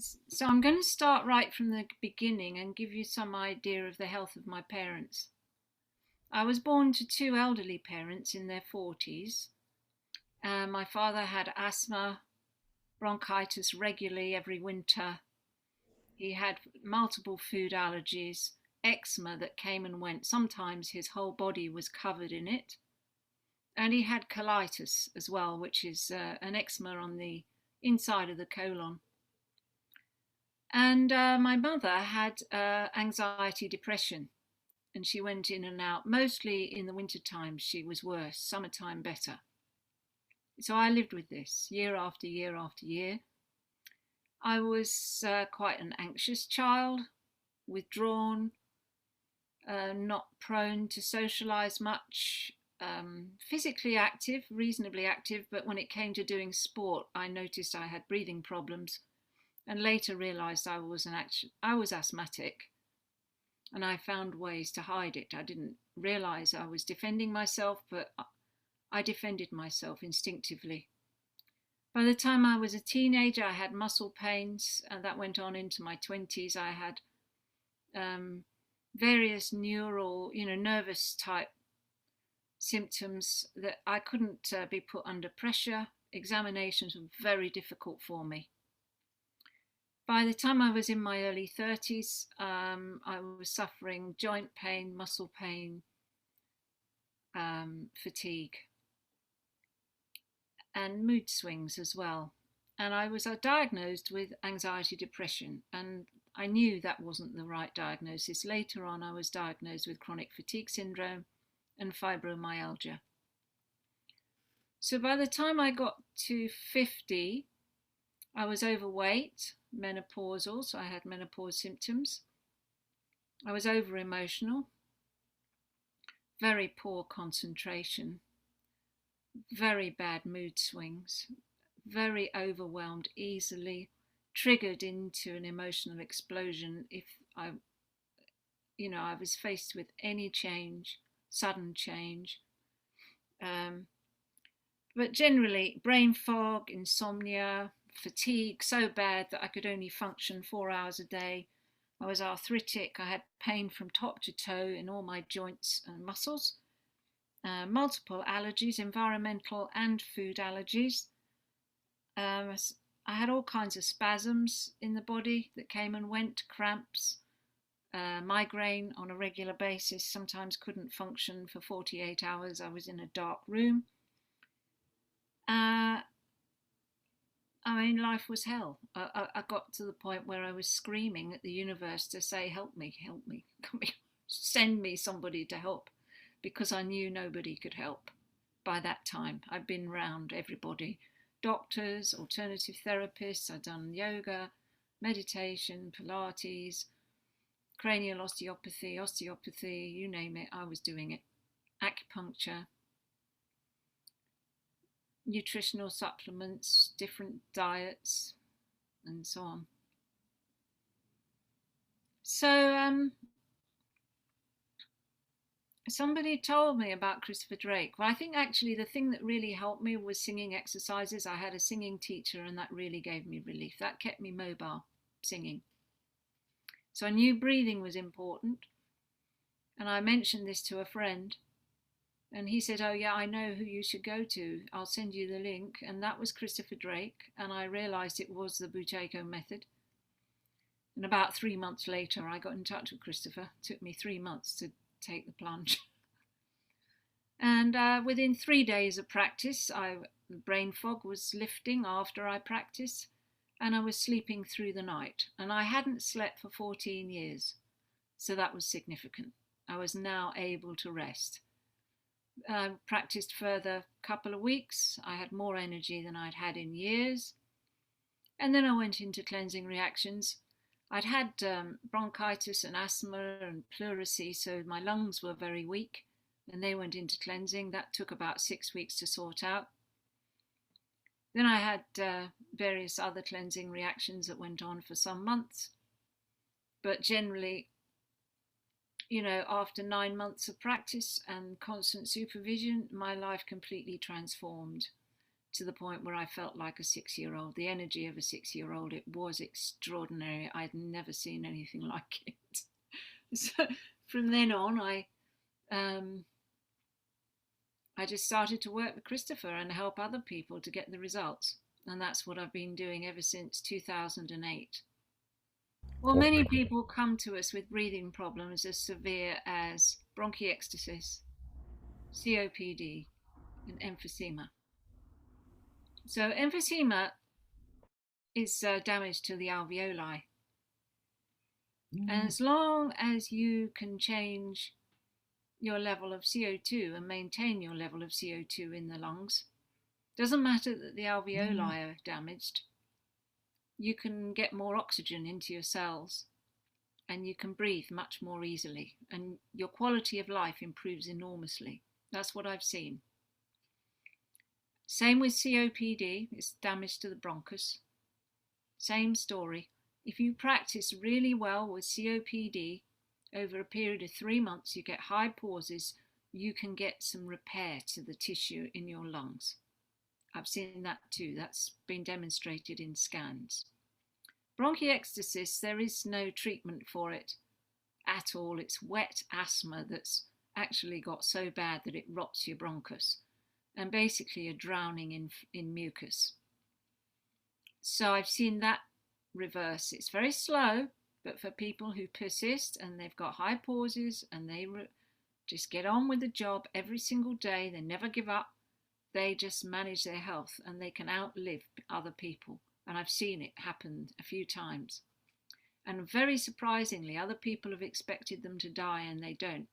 So I'm going to start right from the beginning and give you some idea of the health of my parents. I was born to two elderly parents in their 40s. My father had asthma, bronchitis regularly every winter. He had multiple food allergies, eczema that came and went. Sometimes his whole body was covered in it. And he had colitis as well, which is an eczema on the inside of the colon. And my mother had anxiety, depression, and she went in and out. Mostly in the winter time, she was worse, summertime better. So I lived with this year after year after year. I was quite an anxious child, withdrawn, not prone to socialize much, physically active, reasonably active, but when it came to doing sport, I noticed I had breathing problems and later realized I was asthmatic, and I found ways to hide it. I didn't realize I was defending myself, but I defended myself instinctively. By the time I was a teenager, I had muscle pains, and that went on into my 20s. I had various nervous type symptoms that I couldn't be put under pressure. Examinations were very difficult for me. By the time I was in my early 30s, I was suffering joint pain, muscle pain, fatigue, and mood swings as well. And I was diagnosed with anxiety, depression, and I knew that wasn't the right diagnosis. Later on, I was diagnosed with chronic fatigue syndrome and fibromyalgia. So by the time I got to 50, I was overweight, menopausal, so I had menopause symptoms. I was over emotional, very poor concentration, very bad mood swings, very overwhelmed, easily triggered into an emotional explosion if I was faced with any change, sudden change. But generally, brain fog, insomnia, fatigue so bad that I could only function 4 hours a day. I was arthritic. I had pain from top to toe in all my joints and muscles. Multiple allergies, environmental and food allergies. I had all kinds of spasms in the body that came and went, cramps, migraine on a regular basis, sometimes couldn't function for 48 hours. I was in a dark room. Life was hell. I got to the point where I was screaming at the universe to say, help me, send me somebody to help, because I knew nobody could help by that time. I'd been around everybody, doctors, alternative therapists. I'd done yoga, meditation, Pilates, cranial osteopathy, you name it, I was doing it. Acupuncture, nutritional supplements, different diets, and so on. So somebody told me about Christopher Drake. Well, I think actually the thing that really helped me was singing exercises. I had a singing teacher, and that really gave me relief. That kept me mobile, singing. So I knew breathing was important, and I mentioned this to a friend, and he said, oh yeah, I know who you should go to. I'll send you the link. And that was Christopher Drake, and I realized it was the Buteyko method. And about 3 months later, I got in touch with Christopher. It took me 3 months to take the plunge. And within 3 days of practice, the brain fog was lifting after I practiced, and I was sleeping through the night. And I hadn't slept for 14 years, so that was significant. I was now able to rest. I practiced further couple of weeks. I had more energy than I'd had in years. And then I went into cleansing reactions. I'd had bronchitis and asthma and pleurisy, so my lungs were very weak, and they went into cleansing. That took about 6 weeks to sort out. Then I had various other cleansing reactions that went on for some months. But generally, after 9 months of practice and constant supervision, my life completely transformed. to the point where I felt like a 6-year-old. The energy of a 6-year-old, it was extraordinary. I'd never seen anything like it. So from then on, I just started to work with Christopher and help other people to get the results. And that's what I've been doing ever since 2008. Well, many people come to us with breathing problems as severe as bronchiectasis, COPD, and emphysema. So emphysema is damage to the alveoli. And as long as you can change your level of CO2 and maintain your level of CO2 in the lungs, doesn't matter that the alveoli are damaged, you can get more oxygen into your cells and you can breathe much more easily, and your quality of life improves enormously. That's what I've seen. Same with COPD, it's damage to the bronchus. Same story. If you practice really well with COPD over a period of 3 months, you get high pauses, you can get some repair to the tissue in your lungs. I've seen that too. That's been demonstrated in scans. Bronchiectasis, there is no treatment for it at all. It's wet asthma that's actually got so bad that it rots your bronchus, and basically a drowning in mucus. So I've seen that reverse. It's very slow, but for people who persist and they've got high pauses and they just get on with the job every single day, they never give up, they just manage their health and they can outlive other people. And I've seen it happen a few times. And very surprisingly, other people have expected them to die and they don't,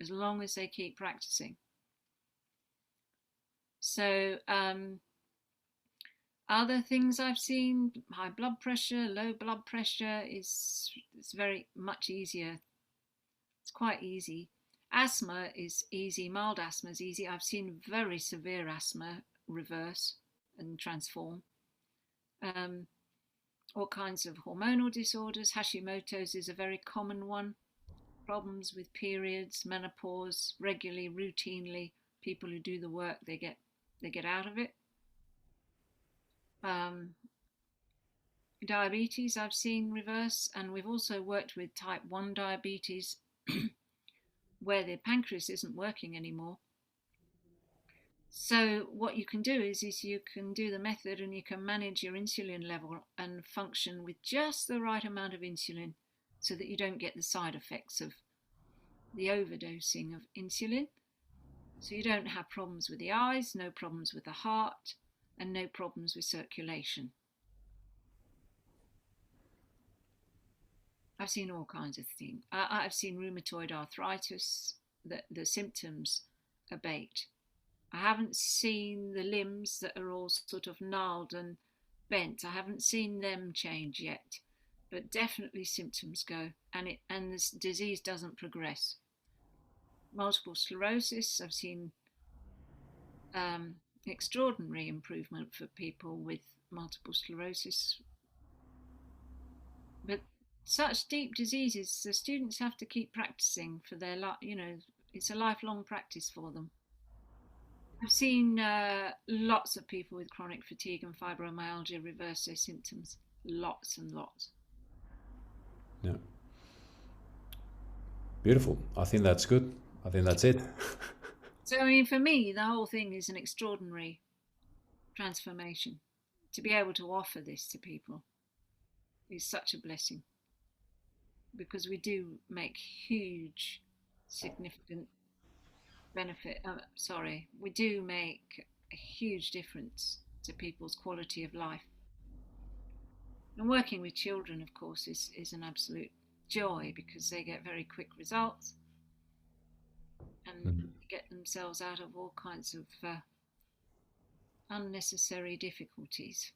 as long as they keep practicing. So other things I've seen, high blood pressure, low blood pressure it's very much easier. It's quite easy. Asthma is easy, mild asthma is easy. I've seen very severe asthma reverse and transform. All kinds of hormonal disorders. Hashimoto's is a very common one. Problems with periods, menopause, regularly, routinely. People who do the work, they get out of it. Diabetes I've seen reverse, and we've also worked with type 1 diabetes where the pancreas isn't working anymore. So what you can do is you can do the method and you can manage your insulin level and function with just the right amount of insulin so that you don't get the side effects of the overdosing of insulin. So you don't have problems with the eyes, no problems with the heart, and no problems with circulation. I've seen all kinds of things. I've seen rheumatoid arthritis, the symptoms abate. I haven't seen the limbs that are all sort of gnarled and bent. I haven't seen them change yet, but definitely symptoms go, and this disease doesn't progress. Multiple sclerosis, I've seen extraordinary improvement for people with multiple sclerosis. But such deep diseases, the students have to keep practicing for their life. It's a lifelong practice for them. I've seen lots of people with chronic fatigue and fibromyalgia reverse their symptoms. Lots and lots. Yeah. Beautiful. I think that's good. I think that's it. So, I mean, for me, the whole thing is an extraordinary transformation. To be able to offer this to people is such a blessing, because we do make huge, significant benefit. We do make a huge difference to people's quality of life. And working with children, of course, is an absolute joy because they get very quick results and get themselves out of all kinds of unnecessary difficulties.